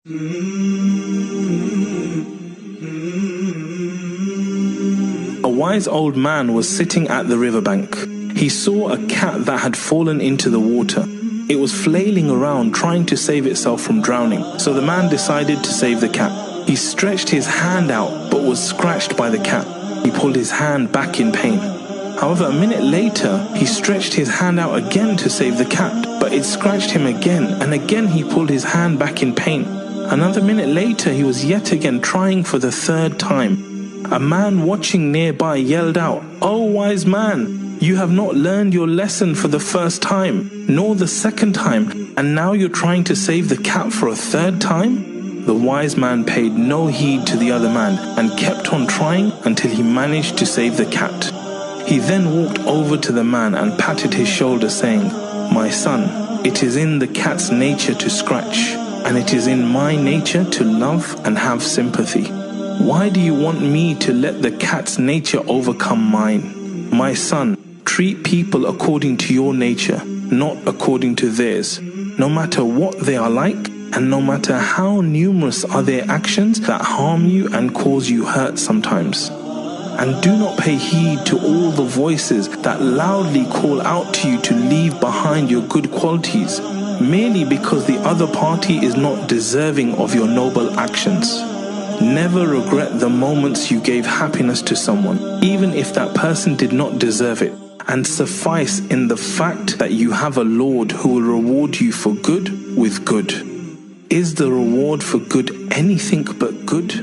A wise old man was sitting at the riverbank. He saw a cat that had fallen into the water. It was flailing around trying to save itself from drowning, so the man decided to save the cat. He stretched his hand out but was scratched by the cat. He pulled his hand back in pain. However, a minute later, he stretched his hand out again to save the cat, but it scratched him again, and again he pulled his hand back in pain. Another minute later, he was yet again trying for the third time. A man watching nearby yelled out, "Oh, wise man, you have not learned your lesson for the first time, nor the second time, and now you're trying to save the cat for a third time?" The wise man paid no heed to the other man and kept on trying until he managed to save the cat. He then walked over to the man and patted his shoulder, saying, "My son, it is in the cat's nature to scratch, and it is in my nature to love and have sympathy. Why do you want me to let the cat's nature overcome mine? My son, treat people according to your nature, not according to theirs, no matter what they are like, and no matter how numerous are their actions that harm you and cause you hurt sometimes. And do not pay heed to all the voices that loudly call out to you to leave behind your good qualities, merely because the other party is not deserving of your noble actions. Never regret the moments you gave happiness to someone, even if that person did not deserve it, and suffice in the fact that you have a Lord who will reward you for good with good. Is the reward for good anything but good?